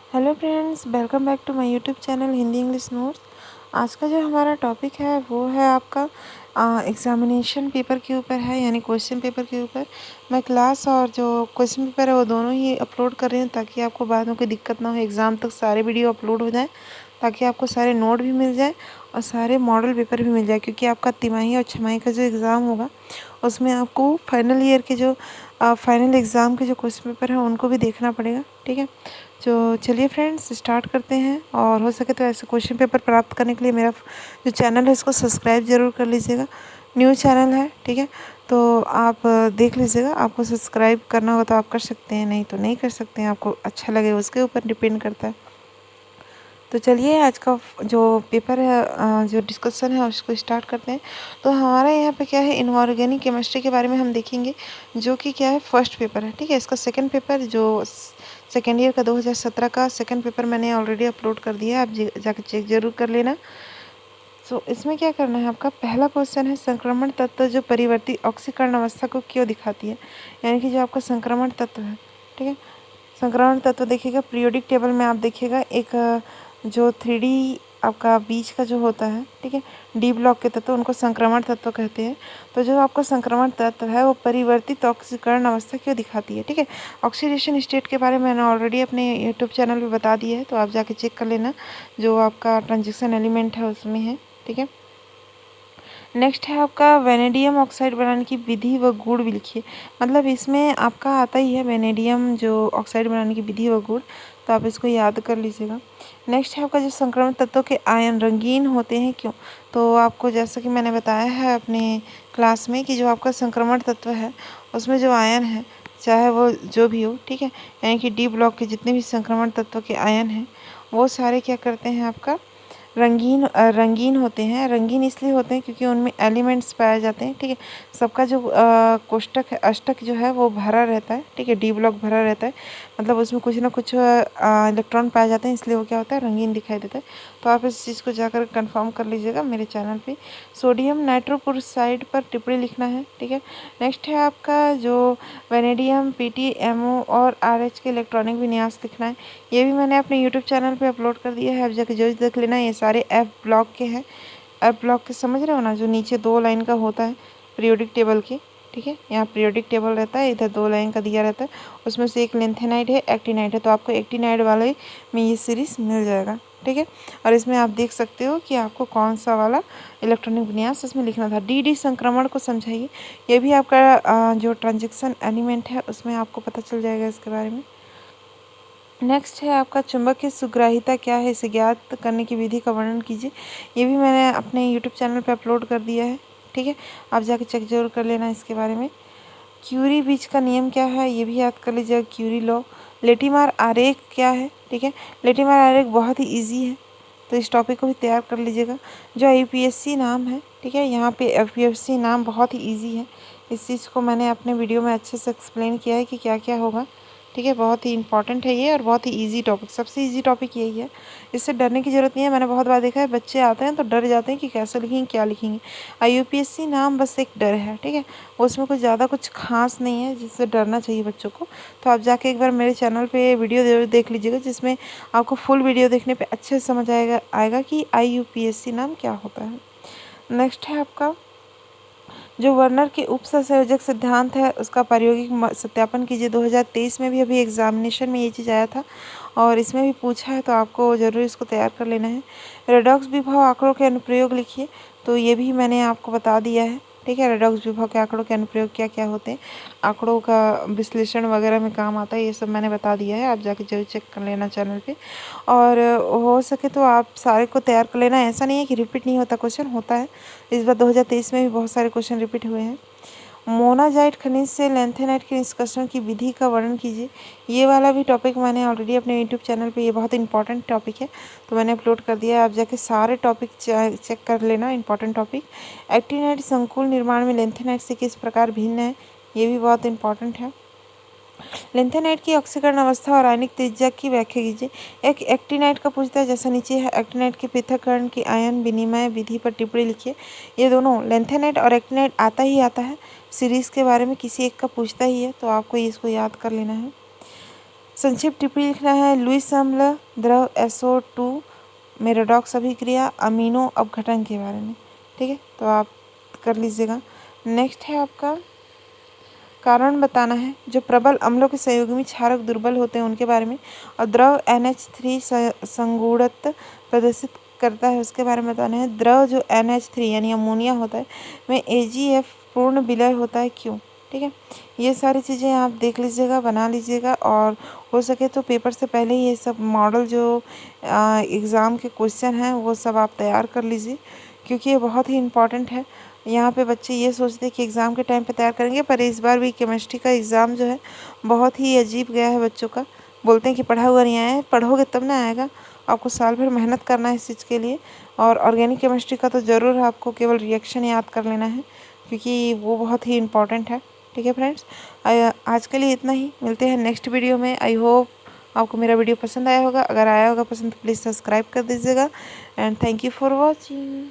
Hello friends, welcome back to my YouTube channel Hindi English notes. आज का जो हमारा टॉपिक है वो है आपका एग्ज़ामिनेशन पेपर के ऊपर है, यानी क्वेश्चन पेपर के ऊपर। मैं क्लास और जो क्वेश्चन पेपर है वो दोनों ही अपलोड कर रही हूँ ताकि आपको बाद में कोई दिक्कत ना हो, एग्ज़ाम तक सारे वीडियो अपलोड हो जाए, ताकि आपको सारे नोट भी मिल जाए और सारे मॉडल पेपर भी मिल जाए। क्योंकि आपका तिमाही और छमाही का जो एग्ज़ाम होगा उसमें आपको फाइनल ईयर के जो फाइनल एग्ज़ाम के जो क्वेश्चन पेपर हैं उनको भी देखना पड़ेगा। ठीक है, तो चलिए फ्रेंड्स स्टार्ट करते हैं। और हो सके तो ऐसे क्वेश्चन पेपर प्राप्त करने के लिए मेरा जो चैनल है इसको सब्सक्राइब ज़रूर कर लीजिएगा। न्यू चैनल है, ठीक है, तो आप देख लीजिएगा। आपको सब्सक्राइब करना होगा तो आप कर सकते हैं, नहीं तो नहीं कर सकते हैं। आपको अच्छा लगे उसके ऊपर डिपेंड करता है। तो चलिए आज का जो पेपर है, जो डिस्कशन है उसको स्टार्ट करते हैं। तो हमारा यहाँ पे क्या है, इनऑर्गेनिक केमिस्ट्री के बारे में हम देखेंगे, जो कि क्या है फर्स्ट पेपर है। ठीक है, इसका सेकंड पेपर जो सेकेंड ईयर का 2017 का सेकंड पेपर मैंने ऑलरेडी अपलोड कर दिया है, आप जाकर चेक ज़रूर कर लेना। तो इसमें क्या करना है, आपका पहला क्वेश्चन है संक्रमण तत्व जो परिवर्तित ऑक्सीकरण अवस्था को क्यों दिखाती है, यानी कि जो आपका संक्रमण तत्व है। ठीक है, संक्रमण तत्व देखिएगा पीरियोडिक टेबल में, आप देखिएगा एक जो 3D आपका बीच का जो होता है, ठीक है, डी ब्लॉक के तत्व उनको संक्रमण तत्व कहते हैं। तो जो आपका संक्रमण तत्व है वो परिवर्तित ऑक्सीकरण अवस्था क्यों दिखाती है। ठीक है, ऑक्सीडेशन स्टेट के बारे में मैंने ऑलरेडी अपने यूट्यूब चैनल पे बता दिया है, तो आप जाके चेक कर लेना, जो आपका ट्रांजिशन एलिमेंट है उसमें है। ठीक है, नेक्स्ट है आपका वेनेडियम ऑक्साइड बनाने की विधि व गुण भी लिखिए। मतलब इसमें आपका आता ही है वेनेडियम जो ऑक्साइड बनाने की विधि व गुण, तो आप इसको याद कर लीजिएगा। नेक्स्ट है आपका जो संक्रमण तत्वों के आयन रंगीन होते हैं क्यों। तो आपको जैसा कि मैंने बताया है अपने क्लास में कि जो आपका संक्रमण तत्व है उसमें जो आयन है, चाहे वो जो भी हो, ठीक है, यानी कि डी ब्लॉक के जितने भी संक्रमण तत्व के आयन हैं वो सारे क्या करते हैं, आपका रंगीन होते हैं। रंगीन इसलिए होते हैं क्योंकि उनमें एलिमेंट्स पाए जाते हैं। ठीक है, सबका जो कोष्टक है, अष्टक जो है वो भरा रहता है। ठीक है, डी ब्लॉक भरा रहता है, मतलब उसमें कुछ ना कुछ इलेक्ट्रॉन पाए जाते हैं, इसलिए वो क्या होता है, रंगीन दिखाई देता है। तो आप इस चीज़ को जाकर कंफर्म कर लीजिएगा मेरे चैनल पे। सोडियम नाइट्रोक्लोराइड पर टिप्पणी लिखना है। ठीक है, नेक्स्ट है आपका जो वेनेडियम PTMO और RH के इलेक्ट्रॉनिक विन्यास लिखना है। ये भी मैंने अपने यूट्यूब चैनल पे अपलोड कर दिया है, आप जाके जरूर देख लेना। ये सारे F ब्लॉक के हैं। F ब्लॉक के समझ रहे हो ना, जो नीचे 2 लाइन का होता है पीरियोडिक टेबल के। ठीक है, यहाँ पीरियोडिक टेबल रहता है, इधर 2 लाइन का दिया रहता है, उसमें से एक लेंथेनाइड है, एक्टिनाइड है, तो आपको एक्टिनाइड वाले में ये सीरीज मिल जाएगा। ठीक है, और इसमें आप देख सकते हो कि आपको कौन सा वाला इलेक्ट्रॉनिक विन्यास इसमें लिखना था। डी संक्रमण को समझाइए, ये भी आपका जो ट्रांजेक्शन एलिमेंट है उसमें आपको पता चल जाएगा इसके बारे में। नेक्स्ट है आपका चुंबक की सुग्राहिता क्या है, इसे ज्ञात करने की विधि का वर्णन कीजिए। ये भी मैंने अपने यूट्यूब चैनल पे अपलोड कर दिया है। ठीक है, आप जाके चेक जरूर कर लेना इसके बारे में। क्यूरी बीच का नियम क्या है, ये भी याद कर लीजिएगा, क्यूरी लॉ। लेटिमार आरेख क्या है। ठीक है, लेटिमार आरेख बहुत ही ईजी है, तो इस टॉपिक को भी तैयार कर लीजिएगा। जो यूपीएससी नाम है, ठीक है, यहाँ पे यूपीएससी नाम बहुत ही ईजी है। इस चीज़ को मैंने अपने वीडियो में अच्छे से एक्सप्लेन किया है कि क्या क्या होगा। ठीक है, बहुत ही इंपॉर्टेंट है ये और बहुत ही इजी टॉपिक, सबसे इजी टॉपिक यही है। इससे डरने की ज़रूरत नहीं है। मैंने बहुत बार देखा है बच्चे आते हैं तो डर जाते हैं कि कैसे लिखेंगे, क्या लिखेंगे। यूपीएससी नाम बस एक डर है। ठीक है, उसमें कुछ ज़्यादा कुछ खास नहीं है जिससे डरना चाहिए बच्चों को। तो आप जाके एक बार मेरे चैनल पे वीडियो ज़रूर देख लीजिएगा, जिसमें आपको फुल वीडियो देखने पे अच्छे से समझ आएगा कि यूपीएससी नाम क्या होता है। नेक्स्ट है आपका जो वर्नर के उपसंयोजक सिद्धांत है उसका प्रायोगिक सत्यापन कीजिए। 2023 में भी अभी एग्जामिनेशन में ये चीज़ आया था और इसमें भी पूछा है, तो आपको ज़रूर इसको तैयार कर लेना है। रेडॉक्स विभव आंकड़ों के अनुप्रयोग लिखिए, तो ये भी मैंने आपको बता दिया है। ठीक है, रेडॉक्स विभव के आंकड़ों के अनुप्रयोग क्या क्या होते हैं, आंकड़ों का विश्लेषण वगैरह में काम आता है, ये सब मैंने बता दिया है। आप जाके जरूर चेक कर लेना चैनल पे, और हो सके तो आप सारे को तैयार कर लेना। ऐसा नहीं है कि रिपीट नहीं होता, क्वेश्चन होता है। इस बार 2023 में भी बहुत सारे क्वेश्चन रिपीट हुए हैं। मोनाजाइट खनिज से लेंथेनाइट के निष्कर्षण की विधि का वर्णन कीजिए। ये वाला भी टॉपिक मैंने ऑलरेडी अपने यूट्यूब चैनल पे, ये बहुत इंपॉर्टेंट टॉपिक है, तो मैंने अपलोड कर दिया है। आप जाके सारे टॉपिक चेक कर लेना, इंपॉर्टेंट टॉपिक। एक्टिनाइट संकुल निर्माण में लेंथेनाइट से किस प्रकार भिन्न है, ये भी बहुत इंपॉर्टेंट है। लेंथेनाइट की ऑक्सीकरण अवस्था और आयनिक त्रिज्या की व्याख्या कीजिए। एक एक्टिनाइट का पूछता है, जैसा नीचे है। एक्टिनाइट के पृथक्करण की आयन विनिमय विधि पर टिप्पणी लिखिए। ये दोनों लेंथेनाइट और एक्टिनाइट आता ही आता है, सीरीज़ के बारे में किसी एक का पूछता ही है, तो आपको इसको याद कर लेना है। संक्षिप्त टिप्पणी लिखना है। लुईस अम्ल, द्रव SO2 में रेडॉक्स अभिक्रिया, अमीनो अपघटन के बारे में। ठीक है, तो आप कर लीजिएगा। नेक्स्ट है आपका कारण बताना है। जो प्रबल अम्लों के संयुग्मी क्षारक दुर्बल होते हैं उनके बारे में, और द्रव NH3 संगुणत्व प्रदर्शित करता है उसके बारे में बताना है। द्रव जो NH3 यानी अमोनिया होता है में AgF पूर्ण विलय होता है, क्यों? ठीक है, ये सारी चीज़ें आप देख लीजिएगा, बना लीजिएगा, और हो सके तो पेपर से पहले ये सब मॉडल जो एग्ज़ाम के क्वेश्चन हैं वो सब आप तैयार कर लीजिए, क्योंकि ये बहुत ही इम्पॉर्टेंट है। यहाँ पे बच्चे ये सोचते हैं कि एग्ज़ाम के टाइम पे तैयार करेंगे, पर इस बार भी केमिस्ट्री का एग्ज़ाम जो है बहुत ही अजीब गया है बच्चों का। बोलते हैं कि पढ़ा हुआ नहीं आया है, पढ़ोगे तब ना आएगा। आपको साल भर मेहनत करना है इस चीज़ के लिए। और ऑर्गेनिक केमिस्ट्री का तो ज़रूर आपको केवल रिएक्शन याद कर लेना है, क्योंकि वो बहुत ही इम्पॉर्टेंट है। ठीक है फ्रेंड्स, आज के लिए इतना ही। मिलते हैं नेक्स्ट वीडियो में। आई होप आपको मेरा वीडियो पसंद आया होगा। अगर आया होगा पसंद तो प्लीज़ सब्सक्राइब कर दीजिएगा। And thank you for watching.